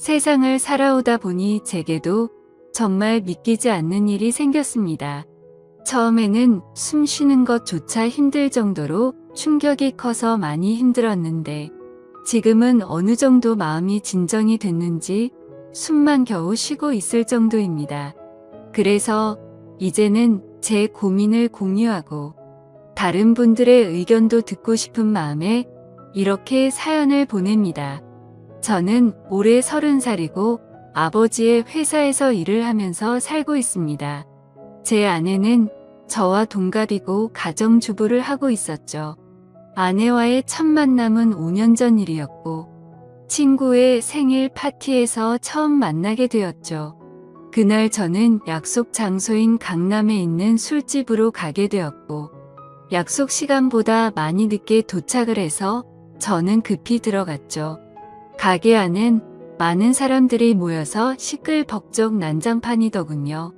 세상을 살아오다 보니 제게도 정말 믿기지 않는 일이 생겼습니다. 처음에는 숨 쉬는 것조차 힘들 정도로 충격이 커서 많이 힘들었는데 지금은 어느 정도 마음이 진정이 됐는지 숨만 겨우 쉬고 있을 정도입니다. 그래서 이제는 제 고민을 공유하고 다른 분들의 의견도 듣고 싶은 마음에 이렇게 사연을 보냅니다. 저는 올해 30살이고 아버지의 회사에서 일을 하면서 살고 있습니다. 제 아내는 저와 동갑이고 가정주부를 하고 있었죠. 아내와의 첫 만남은 5년 전 일이었고 친구의 생일 파티에서 처음 만나게 되었죠. 그날 저는 약속 장소인 강남에 있는 술집으로 가게 되었고 약속 시간보다 많이 늦게 도착을 해서 저는 급히 들어갔죠. 가게 안은 많은 사람들이 모여서 시끌벅적 난장판이더군요.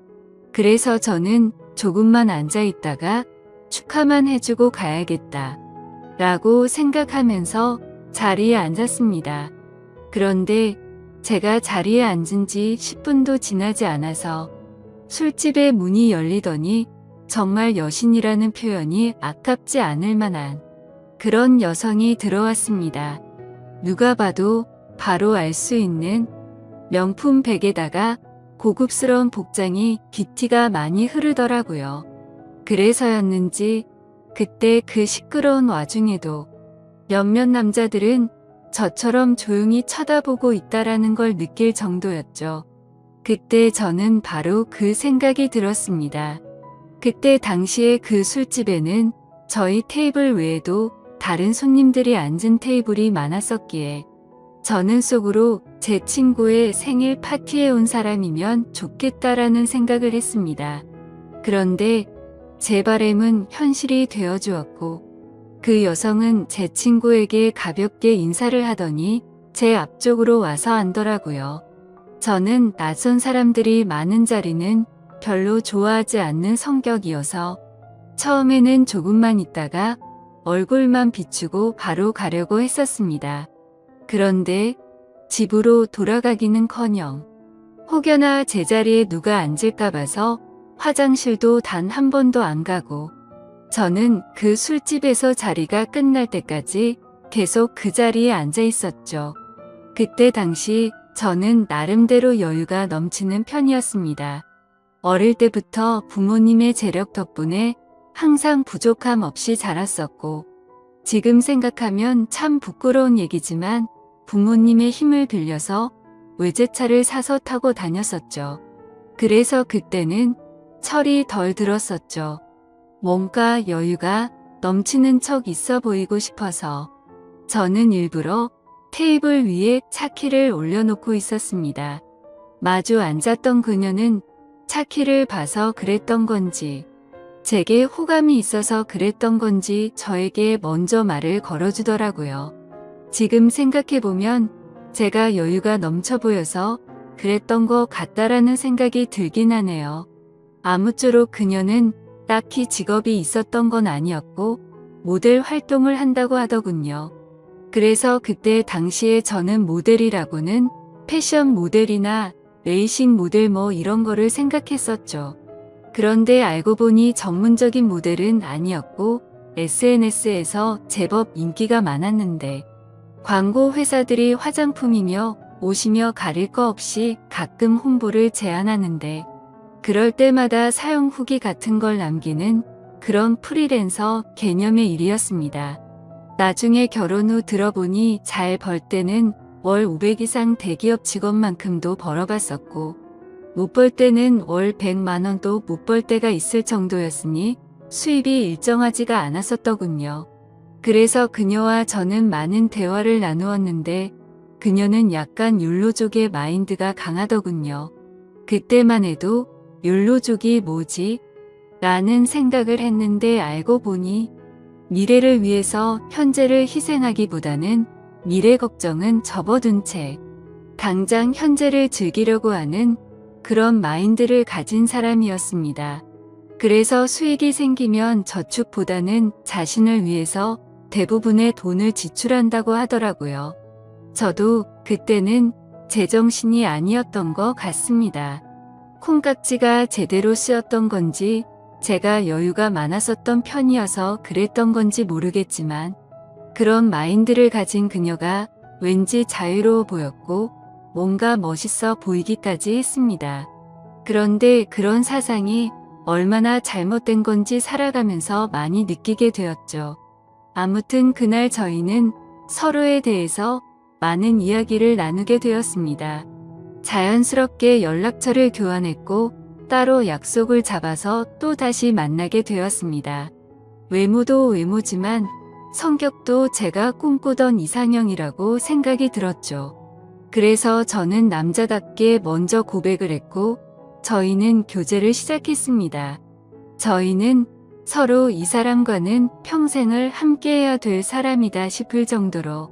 그래서 저는 조금만 앉아 있다가 축하만 해주고 가야겠다 라고 생각하면서 자리에 앉았습니다. 그런데 제가 자리에 앉은 지 10분도 지나지 않아서 술집의 문이 열리더니 정말 여신이라는 표현이 아깝지 않을 만한 그런 여성이 들어왔습니다. 누가 봐도 바로 알 수 있는 명품 백에다가 고급스러운 복장이 기티가 많이 흐르더라고요. 그래서였는지 그때 그 시끄러운 와중에도 몇몇 남자들은 저처럼 조용히 쳐다보고 있다라는 걸 느낄 정도였죠. 그때 저는 바로 그 생각이 들었습니다. 그때 당시에 그 술집에는 저희 테이블 외에도 다른 손님들이 앉은 테이블이 많았었기에 저는 속으로 제 친구의 생일 파티에 온 사람이면 좋겠다라는 생각을 했습니다. 그런데 제 바람은 현실이 되어 주었고 그 여성은 제 친구에게 가볍게 인사를 하더니 제 앞쪽으로 와서 앉더라고요. 저는 낯선 사람들이 많은 자리는 별로 좋아하지 않는 성격이어서 처음에는 조금만 있다가 얼굴만 비추고 바로 가려고 했었습니다. 그런데 집으로 돌아가기는커녕 혹여나 제자리에 누가 앉을까 봐서 화장실도 단 한 번도 안 가고 저는 그 술집에서 자리가 끝날 때까지 계속 그 자리에 앉아 있었죠. 그때 당시 저는 나름대로 여유가 넘치는 편이었습니다. 어릴 때부터 부모님의 재력 덕분에 항상 부족함 없이 자랐었고 지금 생각하면 참 부끄러운 얘기지만 부모님의 힘을 빌려서 외제차를 사서 타고 다녔었죠. 그래서 그때는 철이 덜 들었었죠. 뭔가 여유가 넘치는 척 있어 보이고 싶어서 저는 일부러 테이블 위에 차키를 올려놓고 있었습니다. 마주 앉았던 그녀는 차키를 봐서 그랬던 건지 제게 호감이 있어서 그랬던 건지 저에게 먼저 말을 걸어주더라고요. 지금 생각해보면 제가 여유가 넘쳐 보여서 그랬던 것 같다라는 생각이 들긴 하네요. 아무쪼록 그녀는 딱히 직업이 있었던 건 아니었고 모델 활동을 한다고 하더군요. 그래서 그때 당시에 저는 모델이라고는 패션 모델이나 레이싱 모델 뭐 이런 거를 생각했었죠. 그런데 알고 보니 전문적인 모델은 아니었고 SNS에서 제법 인기가 많았는데 광고 회사들이 화장품이며 옷이며 가릴 거 없이 가끔 홍보를 제안하는데 그럴 때마다 사용 후기 같은 걸 남기는 그런 프리랜서 개념의 일이었습니다. 나중에 결혼 후 들어보니 잘 벌 때는 월 500 이상 대기업 직원만큼도 벌어봤었고 못 벌 때는 월 100만 원도 못 벌 때가 있을 정도였으니 수입이 일정하지가 않았었더군요. 그래서 그녀와 저는 많은 대화를 나누었는데 그녀는 약간 율로족의 마인드가 강하더군요. 그때만 해도 율로족이 뭐지? 라는 생각을 했는데 알고 보니 미래를 위해서 현재를 희생하기보다는 미래 걱정은 접어둔 채 당장 현재를 즐기려고 하는 그런 마인드를 가진 사람이었습니다. 그래서 수익이 생기면 저축보다는 자신을 위해서 대부분의 돈을 지출한다고 하더라고요. 저도 그때는 제정신이 아니었던 것 같습니다. 콩깍지가 제대로 쓰였던 건지 제가 여유가 많았었던 편이어서 그랬던 건지 모르겠지만 그런 마인드를 가진 그녀가 왠지 자유로워 보였고 뭔가 멋있어 보이기까지 했습니다. 그런데 그런 사상이 얼마나 잘못된 건지 살아가면서 많이 느끼게 되었죠. 아무튼 그날 저희는 서로에 대해서 많은 이야기를 나누게 되었습니다. 자연스럽게 연락처를 교환했고 따로 약속을 잡아서 또 다시 만나게 되었습니다. 외모도 외모지만 성격도 제가 꿈꾸던 이상형이라고 생각이 들었죠. 그래서 저는 남자답게 먼저 고백을 했고 저희는 교제를 시작했습니다. 저희는 서로 이 사람과는 평생을 함께해야 될 사람이다 싶을 정도로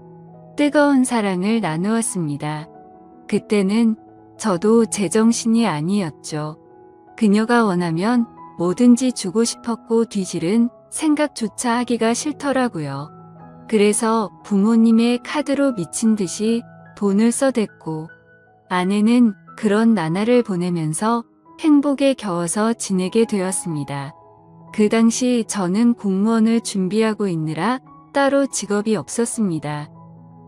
뜨거운 사랑을 나누었습니다. 그때는 저도 제정신이 아니었죠. 그녀가 원하면 뭐든지 주고 싶었고 뒤질은 생각조차 하기가 싫더라고요. 그래서 부모님의 카드로 미친 듯이 돈을 써댔고 아내는 그런 나날을 보내면서 행복에 겨워서 지내게 되었습니다. 그 당시 저는 공무원을 준비하고 있느라 따로 직업이 없었습니다.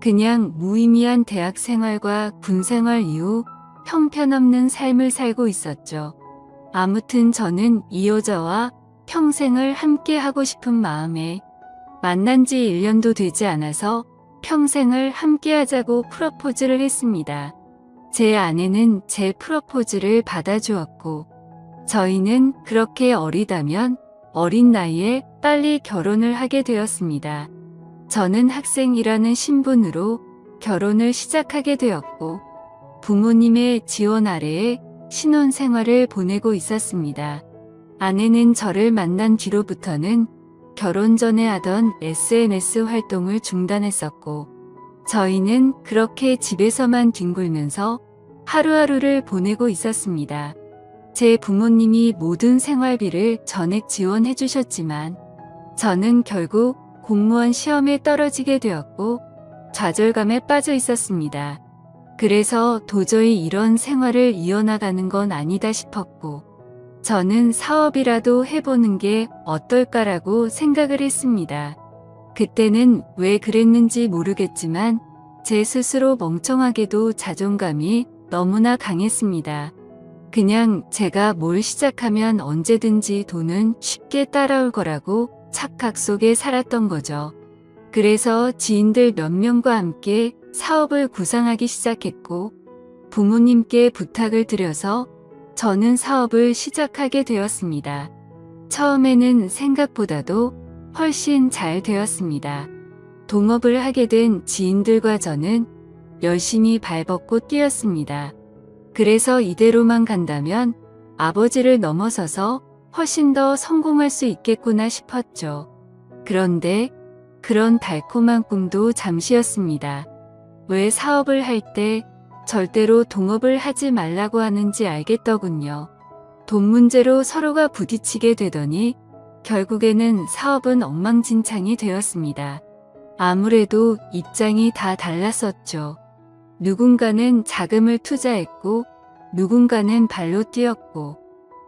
그냥 무의미한 대학 생활과 군 생활 이후 형편없는 삶을 살고 있었죠. 아무튼 저는 이 여자와 평생을 함께 하고 싶은 마음에 만난 지 1년도 되지 않아서 평생을 함께 하자고 프러포즈를 했습니다. 제 아내는 제 프러포즈를 받아주었고 저희는 그렇게 어리다면 어린 나이에 빨리 결혼을 하게 되었습니다. 저는 학생이라는 신분으로 결혼을 시작하게 되었고 부모님의 지원 아래에 신혼생활을 보내고 있었습니다. 아내는 저를 만난 뒤로부터는 결혼 전에 하던 SNS 활동을 중단했었고 저희는 그렇게 집에서만 뒹굴면서 하루하루를 보내고 있었습니다. 제 부모님이 모든 생활비를 전액 지원해 주셨지만 저는 결국 공무원 시험에 떨어지게 되었고 좌절감에 빠져 있었습니다. 그래서 도저히 이런 생활을 이어나가는 건 아니다 싶었고 저는 사업이라도 해보는 게 어떨까라고 생각을 했습니다. 그때는 왜 그랬는지 모르겠지만 제 스스로 멍청하게도 자존감이 너무나 강했습니다. 그냥 제가 뭘 시작하면 언제든지 돈은 쉽게 따라올 거라고 착각 속에 살았던 거죠. 그래서 지인들 몇 명과 함께 사업을 구상하기 시작했고 부모님께 부탁을 드려서 저는 사업을 시작하게 되었습니다. 처음에는 생각보다도 훨씬 잘 되었습니다. 동업을 하게 된 지인들과 저는 열심히 발벗고 뛰었습니다. 그래서 이대로만 간다면 아버지를 넘어서서 훨씬 더 성공할 수 있겠구나 싶었죠. 그런데 그런 달콤한 꿈도 잠시였습니다. 왜 사업을 할 때 절대로 동업을 하지 말라고 하는지 알겠더군요. 돈 문제로 서로가 부딪히게 되더니 결국에는 사업은 엉망진창이 되었습니다. 아무래도 입장이 다 달랐었죠. 누군가는 자금을 투자했고 누군가는 발로 뛰었고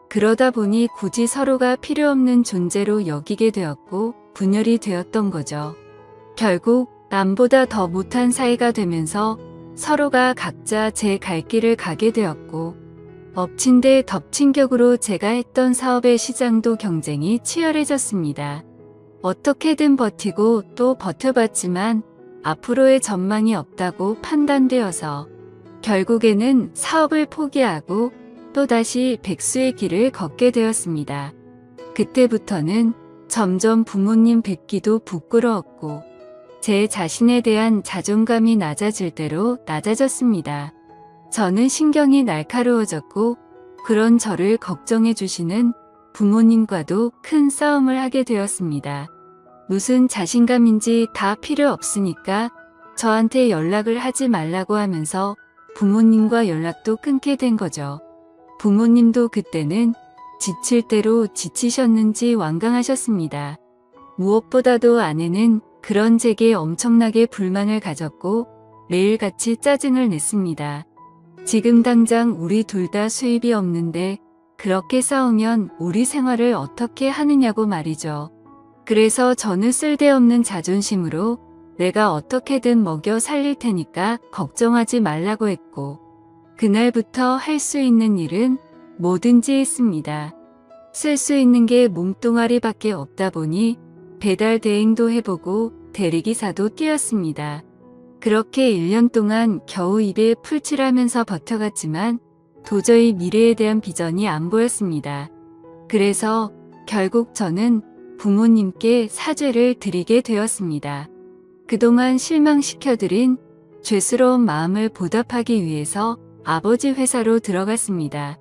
그러다 보니 굳이 서로가 필요 없는 존재로 여기게 되었고 분열이 되었던 거죠. 결국 남보다 더 못한 사이가 되면서 서로가 각자 제 갈 길을 가게 되었고 엎친 데 덮친 격으로 제가 했던 사업의 시장도 경쟁이 치열해졌습니다. 어떻게든 버티고 또 버텨봤지만 앞으로의 전망이 없다고 판단되어서 결국에는 사업을 포기하고 또다시 백수의 길을 걷게 되었습니다. 그때부터는 점점 부모님 뵙기도 부끄러웠고 제 자신에 대한 자존감이 낮아질 대로 낮아졌습니다. 저는 신경이 날카로워졌고 그런 저를 걱정해 주시는 부모님과도 큰 싸움을 하게 되었습니다. 무슨 자신감인지 다 필요 없으니까 저한테 연락을 하지 말라고 하면서 부모님과 연락도 끊게 된 거죠. 부모님도 그때는 지칠 대로 지치셨는지 완강하셨습니다. 무엇보다도 아내는 그런 제게 엄청나게 불만을 가졌고 매일같이 짜증을 냈습니다. 지금 당장 우리 둘 다 수입이 없는데 그렇게 싸우면 우리 생활을 어떻게 하느냐고 말이죠. 그래서 저는 쓸데없는 자존심으로 내가 어떻게든 먹여 살릴 테니까 걱정하지 말라고 했고, 그날부터 할 수 있는 일은 뭐든지 했습니다. 쓸 수 있는 게 몸뚱아리밖에 없다 보니 배달 대행도 해보고 대리기사도 뛰었습니다. 그렇게 1년 동안 겨우 입에 풀칠하면서 버텨갔지만 도저히 미래에 대한 비전이 안 보였습니다. 그래서 결국 저는 부모님께 사죄를 드리게 되었습니다. 그동안 실망시켜드린 죄스러운 마음을 보답하기 위해서 아버지 회사로 들어갔습니다.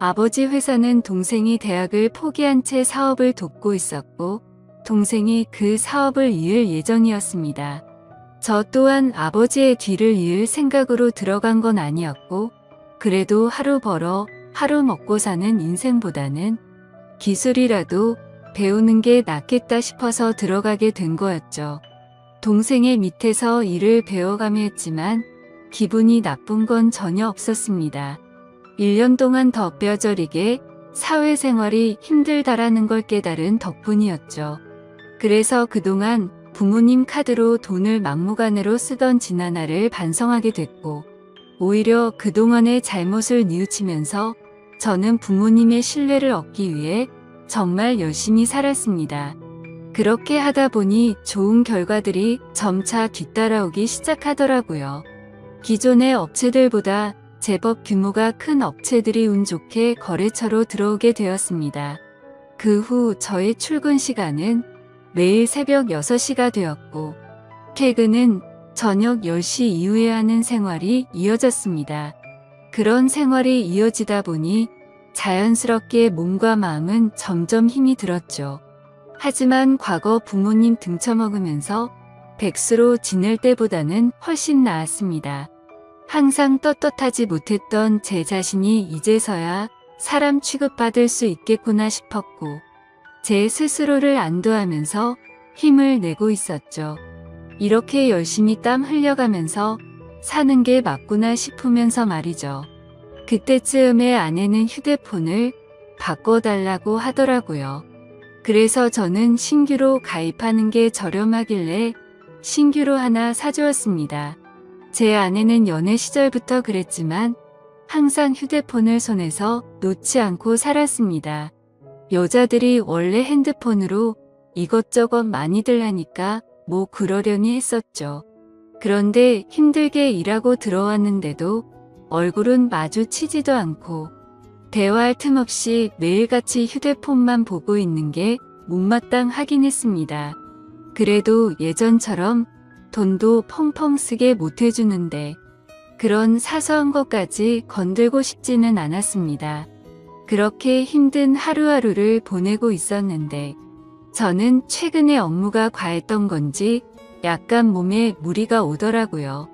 아버지 회사는 동생이 대학을 포기한 채 사업을 돕고 있었고, 동생이 그 사업을 이을 예정이었습니다. 저 또한 아버지의 뒤를 이을 생각으로 들어간 건 아니었고, 그래도 하루 벌어 하루 먹고 사는 인생보다는 기술이라도 배우는 게 낫겠다 싶어서 들어가게 된 거였죠. 동생의 밑에서 일을 배워가며 했지만 기분이 나쁜 건 전혀 없었습니다. 1년 동안 더 뼈저리게 사회생활이 힘들다라는 걸 깨달은 덕분이었죠. 그래서 그동안 부모님 카드로 돈을 막무가내로 쓰던 지난해를 반성하게 됐고, 오히려 그동안의 잘못을 뉘우치면서 저는 부모님의 신뢰를 얻기 위해 정말 열심히 살았습니다. 그렇게 하다 보니 좋은 결과들이 점차 뒤따라오기 시작하더라고요. 기존의 업체들보다 제법 규모가 큰 업체들이 운 좋게 거래처로 들어오게 되었습니다. 그 후 저의 출근 시간은 매일 새벽 6시가 되었고, 퇴근은 저녁 10시 이후에 하는 생활이 이어졌습니다. 그런 생활이 이어지다 보니 자연스럽게 몸과 마음은 점점 힘이 들었죠. 하지만 과거 부모님 등쳐먹으면서 백수로 지낼 때보다는 훨씬 나았습니다. 항상 떳떳하지 못했던 제 자신이 이제서야 사람 취급받을 수 있겠구나 싶었고, 제 스스로를 안도하면서 힘을 내고 있었죠. 이렇게 열심히 땀 흘려가면서 사는 게 맞구나 싶으면서 말이죠. 그때쯤에 아내는 휴대폰을 바꿔달라고 하더라고요. 그래서 저는 신규로 가입하는 게 저렴하길래 신규로 하나 사주었습니다. 제 아내는 연애 시절부터 그랬지만 항상 휴대폰을 손에서 놓지 않고 살았습니다. 여자들이 원래 핸드폰으로 이것저것 많이들 하니까 뭐 그러려니 했었죠. 그런데 힘들게 일하고 들어왔는데도 얼굴은 마주치지도 않고 대화할 틈 없이 매일같이 휴대폰만 보고 있는 게 못마땅하긴 했습니다. 그래도 예전처럼 돈도 펑펑 쓰게 못해주는데 그런 사소한 것까지 건들고 싶지는 않았습니다. 그렇게 힘든 하루하루를 보내고 있었는데 저는 최근에 업무가 과했던 건지 약간 몸에 무리가 오더라고요.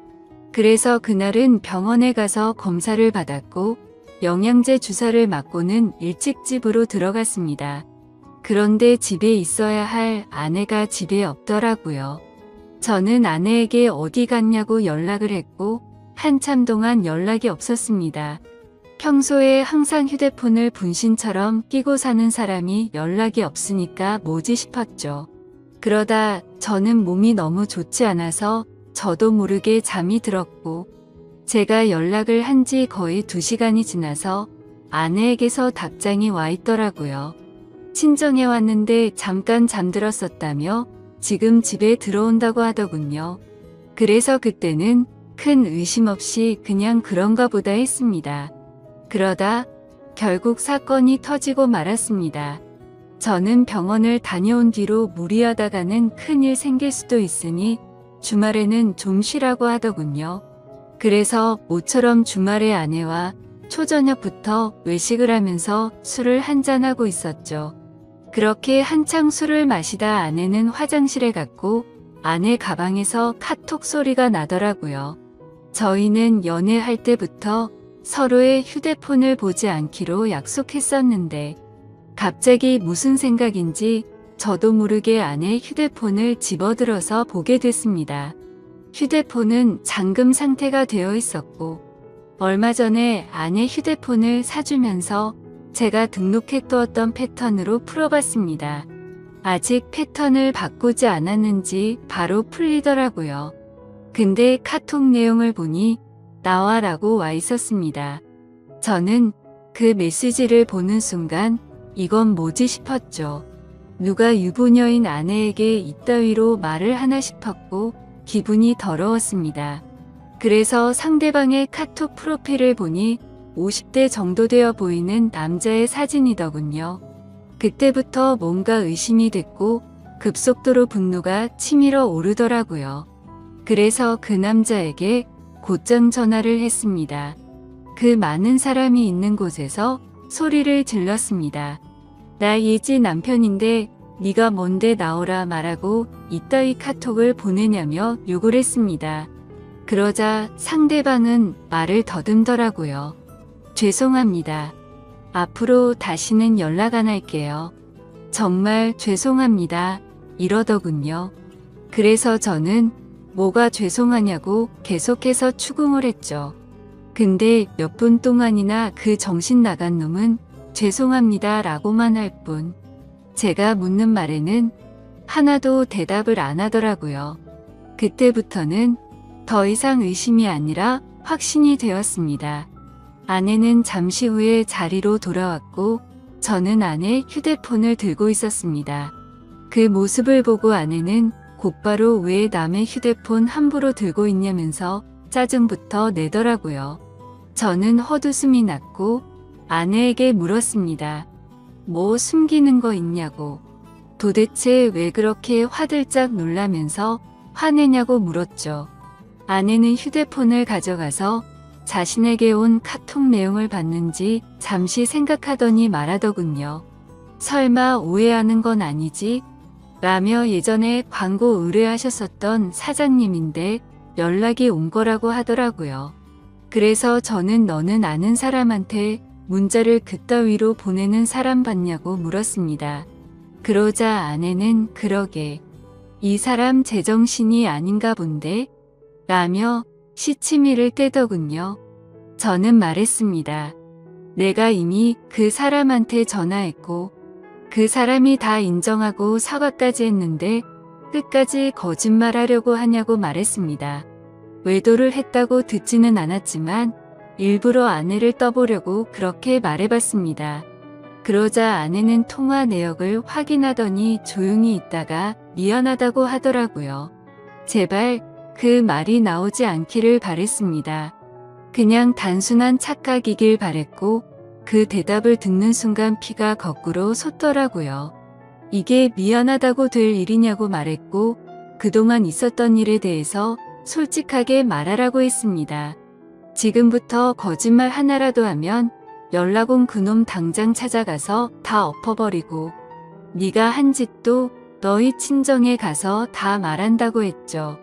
그래서 그날은 병원에 가서 검사를 받았고 영양제 주사를 맞고는 일찍 집으로 들어갔습니다. 그런데 집에 있어야 할 아내가 집에 없더라고요. 저는 아내에게 어디 갔냐고 연락을 했고 한참 동안 연락이 없었습니다. 평소에 항상 휴대폰을 분신처럼 끼고 사는 사람이 연락이 없으니까 뭐지 싶었죠. 그러다 저는 몸이 너무 좋지 않아서 저도 모르게 잠이 들었고 제가 연락을 한 지 거의 2시간이 지나서 아내에게서 답장이 와 있더라고요. 친정에 왔는데 잠깐 잠들었었다며 지금 집에 들어온다고 하더군요. 그래서 그때는 큰 의심 없이 그냥 그런가 보다 했습니다. 그러다 결국 사건이 터지고 말았습니다. 저는 병원을 다녀온 뒤로 무리하다가는 큰일 생길 수도 있으니 주말에는 좀 쉬라고 하더군요. 그래서 모처럼 주말에 아내와 초저녁부터 외식을 하면서 술을 한잔하고 있었죠. 그렇게 한창 술을 마시다 아내는 화장실에 갔고 아내 가방에서 카톡 소리가 나더라고요. 저희는 연애할 때부터 서로의 휴대폰을 보지 않기로 약속했었는데 갑자기 무슨 생각인지 저도 모르게 아내 휴대폰을 집어들어서 보게 됐습니다. 휴대폰은 잠금 상태가 되어 있었고 얼마 전에 아내 휴대폰을 사주면서 제가 등록해 두었던 패턴으로 풀어봤습니다. 아직 패턴을 바꾸지 않았는지 바로 풀리더라고요. 근데 카톡 내용을 보니 나와라고 와 있었습니다. 저는 그 메시지를 보는 순간 이건 뭐지 싶었죠. 누가 유부녀인 아내에게 이따위로 말을 하나 싶었고 기분이 더러웠습니다. 그래서 상대방의 카톡 프로필을 보니 50대 정도 되어 보이는 남자의 사진이더군요. 그때부터 뭔가 의심이 됐고 급속도로 분노가 치밀어 오르더라고요. 그래서 그 남자에게 곧장 전화를 했습니다. 그 많은 사람이 있는 곳에서 소리를 질렀습니다. 나 예지 남편인데 네가 뭔데 나오라 말하고 이따위 카톡을 보내냐며 욕을 했습니다. 그러자 상대방은 말을 더듬더라고요. 죄송합니다. 앞으로 다시는 연락 안 할게요. 정말 죄송합니다. 이러더군요. 그래서 저는 뭐가 죄송하냐고 계속해서 추궁을 했죠. 근데 몇 분 동안이나 그 정신 나간 놈은 죄송합니다 라고만 할 뿐 제가 묻는 말에는 하나도 대답을 안 하더라고요. 그때부터는 더 이상 의심이 아니라 확신이 되었습니다. 아내는 잠시 후에 자리로 돌아왔고 저는 아내 휴대폰을 들고 있었습니다. 그 모습을 보고 아내는 곧바로 왜 남의 휴대폰 함부로 들고 있냐면서 짜증부터 내더라고요. 저는 헛웃음이 났고 아내에게 물었습니다. 뭐 숨기는 거 있냐고. 도대체 왜 그렇게 화들짝 놀라면서 화내냐고 물었죠. 아내는 휴대폰을 가져가서 자신에게 온 카톡 내용을 봤는지 잠시 생각하더니 말하더군요. 설마 오해하는 건 아니지? 라며 예전에 광고 의뢰하셨었던 사장님인데 연락이 온 거라고 하더라고요. 그래서 저는 너는 아는 사람한테 문자를 그따위로 보내는 사람 봤냐고 물었습니다. 그러자 아내는 그러게 이 사람 제정신이 아닌가 본데? 라며 시치미를 떼더군요. 저는 말했습니다. 내가 이미 그 사람한테 전화했고 그 사람이 다 인정하고 사과까지 했는데 끝까지 거짓말하려고 하냐고 말했습니다. 외도를 했다고 듣지는 않았지만 일부러 아내를 떠보려고 그렇게 말해봤습니다. 그러자 아내는 통화 내역을 확인하더니 조용히 있다가 미안하다고 하더라고요. 제발 그 말이 나오지 않기를 바랬습니다. 그냥 단순한 착각이길 바랬고 그 대답을 듣는 순간 피가 거꾸로 솟더라고요. 이게 미안하다고 될 일이냐고 말했고 그동안 있었던 일에 대해서 솔직하게 말하라고 했습니다. 지금부터 거짓말 하나라도 하면 연락 온 그놈 당장 찾아가서 다 엎어버리고 네가 한 짓도 너희 친정에 가서 다 말한다고 했죠.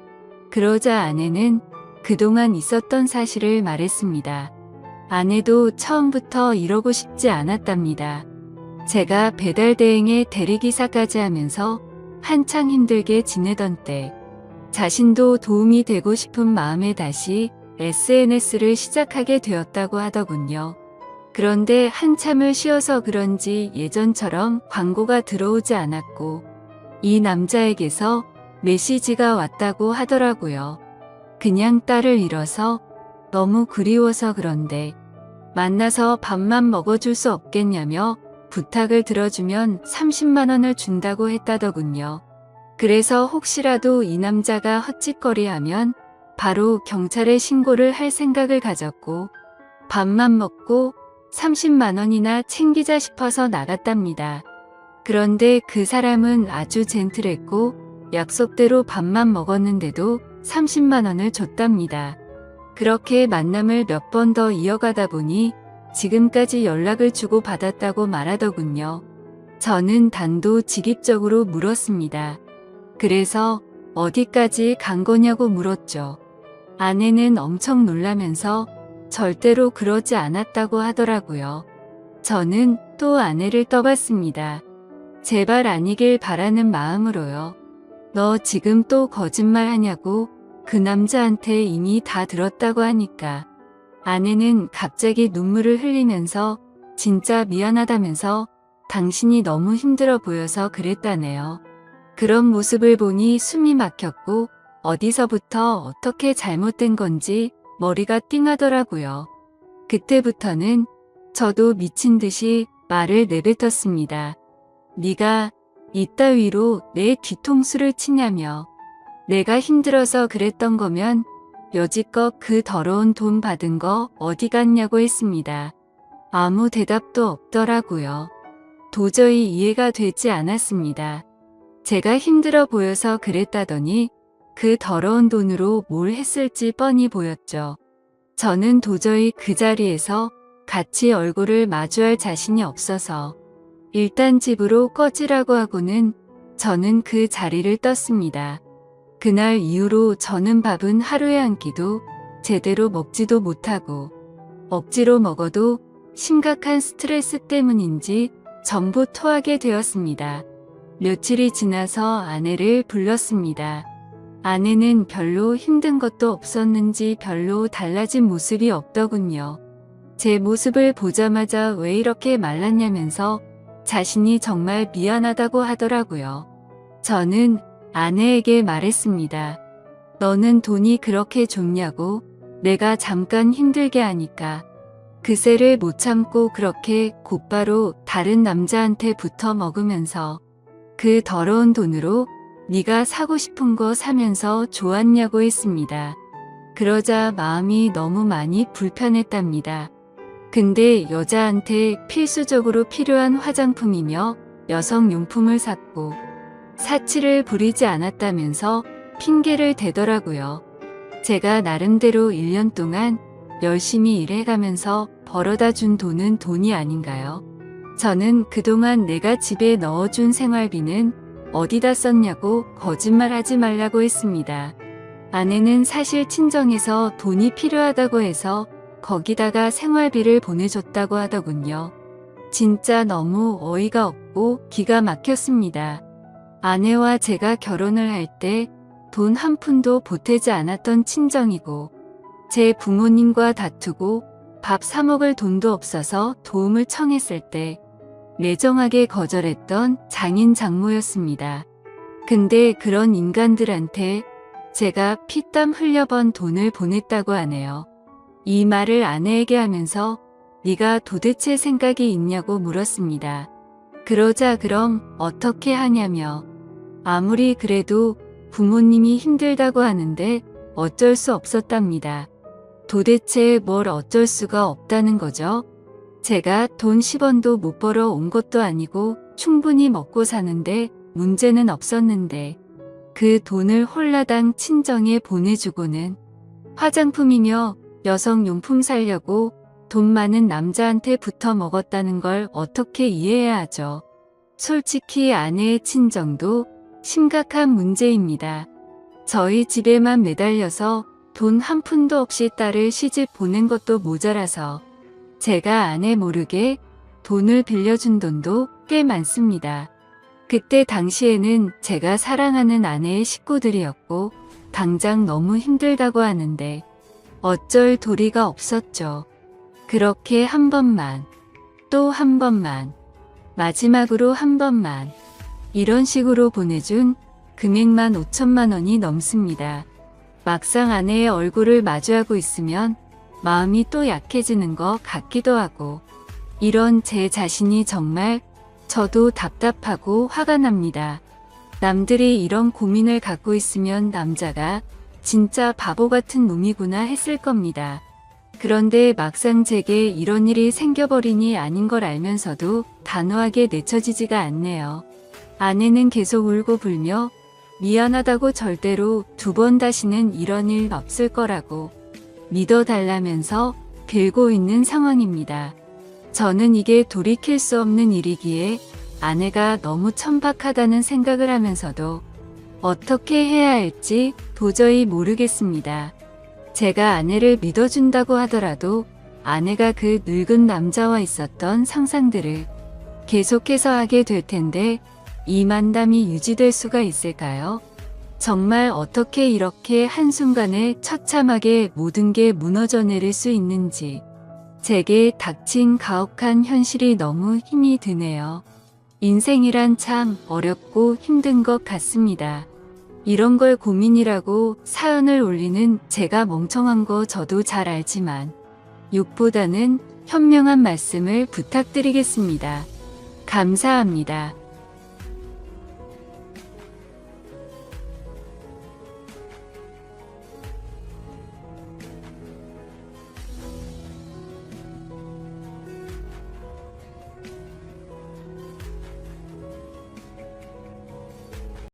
그러자 아내는 그동안 있었던 사실을 말했습니다. 아내도 처음부터 이러고 싶지 않았답니다. 제가 배달 대행에 대리기사까지 하면서 한창 힘들게 지내던 때 자신도 도움이 되고 싶은 마음에 다시 SNS를 시작하게 되었다고 하더군요. 그런데 한참을 쉬어서 그런지 예전처럼 광고가 들어오지 않았고 이 남자에게서 메시지가 왔다고 하더라고요. 그냥 딸을 잃어서 너무 그리워서 그런데 만나서 밥만 먹어줄 수 없겠냐며 부탁을 들어주면 30만 원을 준다고 했다더군요. 그래서 혹시라도 이 남자가 헛짓거리하면 바로 경찰에 신고를 할 생각을 가졌고 밥만 먹고 30만 원이나 챙기자 싶어서 나갔답니다. 그런데 그 사람은 아주 젠틀했고 약속대로 밥만 먹었는데도 30만 원을 줬답니다. 그렇게 만남을 몇 번 더 이어가다 보니 지금까지 연락을 주고 받았다고 말하더군요. 저는 단도직입적으로 물었습니다. 그래서 어디까지 간 거냐고 물었죠. 아내는 엄청 놀라면서 절대로 그러지 않았다고 하더라고요. 저는 또 아내를 떠봤습니다. 제발 아니길 바라는 마음으로요. 너 지금 또 거짓말 하냐고 그 남자한테 이미 다 들었다고 하니까. 아내는 갑자기 눈물을 흘리면서 진짜 미안하다면서 당신이 너무 힘들어 보여서 그랬다네요. 그런 모습을 보니 숨이 막혔고 어디서부터 어떻게 잘못된 건지 머리가 띵하더라고요. 그때부터는 저도 미친 듯이 말을 내뱉었습니다. 네가 이따위로 내 뒤통수를 치냐며. 내가 힘들어서 그랬던 거면 여지껏 그 더러운 돈 받은 거 어디 갔냐고 했습니다. 아무 대답도 없더라고요. 도저히 이해가 되지 않았습니다. 제가 힘들어 보여서 그랬다더니 그 더러운 돈으로 뭘 했을지 뻔히 보였죠. 저는 도저히 그 자리에서 같이 얼굴을 마주할 자신이 없어서 일단 집으로 꺼지라고 하고는 저는 그 자리를 떴습니다. 그날 이후로 저는 밥은 하루에 한 끼도 제대로 먹지도 못하고 억지로 먹어도 심각한 스트레스 때문인지 전부 토하게 되었습니다. 며칠이 지나서 아내를 불렀습니다. 아내는 별로 힘든 것도 없었는지 별로 달라진 모습이 없더군요. 제 모습을 보자마자 왜 이렇게 말랐냐면서 자신이 정말 미안하다고 하더라고요. 저는 아내에게 말했습니다. 너는 돈이 그렇게 좋냐고. 내가 잠깐 힘들게 하니까 그새를 못 참고 그렇게 곧바로 다른 남자한테 붙어 먹으면서 그 더러운 돈으로 네가 사고 싶은 거 사면서 좋았냐고 했습니다. 그러자 마음이 너무 많이 불편했답니다. 근데 여자한테 필수적으로 필요한 화장품이며 여성용품을 샀고 사치를 부리지 않았다면서 핑계를 대더라고요. 제가 나름대로 1년 동안 열심히 일해가면서 벌어다 준 돈은 돈이 아닌가요? 저는 그동안 내가 집에 넣어준 생활비는 어디다 썼냐고 거짓말하지 말라고 했습니다. 아내는 사실 친정에서 돈이 필요하다고 해서 거기다가 생활비를 보내줬다고 하더군요. 진짜 너무 어이가 없고 기가 막혔습니다. 아내와 제가 결혼을 할 때 돈 한 푼도 보태지 않았던 친정이고 제 부모님과 다투고 밥 사 먹을 돈도 없어서 도움을 청했을 때 매정하게 거절했던 장인 장모였습니다. 근데 그런 인간들한테 제가 피땀 흘려 번 돈을 보냈다고 하네요. 이 말을 아내에게 하면서 네가 도대체 생각이 있냐고 물었습니다. 그러자 그럼 어떻게 하냐며. 아무리 그래도 부모님이 힘들다고 하는데 어쩔 수 없었답니다. 도대체 뭘 어쩔 수가 없다는 거죠? 제가 돈 10원도 못 벌어 온 것도 아니고 충분히 먹고 사는데 문제는 없었는데 그 돈을 홀라당 친정에 보내주고는 화장품이며 여성용품 사려고 돈 많은 남자한테 붙어 먹었다는 걸 어떻게 이해해야 하죠? 솔직히 아내의 친정도 심각한 문제입니다. 저희 집에만 매달려서 돈 한 푼도 없이 딸을 시집 보낸 것도 모자라서 제가 아내 모르게 돈을 빌려준 돈도 꽤 많습니다. 그때 당시에는 제가 사랑하는 아내의 식구들이었고 당장 너무 힘들다고 하는데 어쩔 도리가 없었죠. 그렇게 한 번만, 또 한 번만, 마지막으로 한 번만 이런 식으로 보내준 금액만 5천만 원이 넘습니다. 막상 아내의 얼굴을 마주하고 있으면 마음이 또 약해지는 것 같기도 하고 이런 제 자신이 정말 저도 답답하고 화가 납니다. 남들이 이런 고민을 갖고 있으면 남자가 진짜 바보 같은 놈이구나 했을 겁니다. 그런데 막상 제게 이런 일이 생겨버리니 아닌 걸 알면서도 단호하게 내쳐지지가 않네요. 아내는 계속 울고 불며 미안하다고 절대로 2번 다시는 이런 일 없을 거라고 믿어달라면서 빌고 있는 상황입니다. 저는 이게 돌이킬 수 없는 일이기에 아내가 너무 천박하다는 생각을 하면서도 어떻게 해야 할지 도저히 모르겠습니다. 제가 아내를 믿어준다고 하더라도 아내가 그 늙은 남자와 있었던 상상들을 계속해서 하게 될 텐데 이 만담이 유지될 수가 있을까요? 정말 어떻게 이렇게 한순간에 처참하게 모든 게 무너져 내릴 수 있는지 제게 닥친 가혹한 현실이 너무 힘이 드네요. 인생이란 참 어렵고 힘든 것 같습니다. 이런 걸 고민이라고 사연을 올리는 제가 멍청한 거 저도 잘 알지만 욕보다는 현명한 말씀을 부탁드리겠습니다. 감사합니다.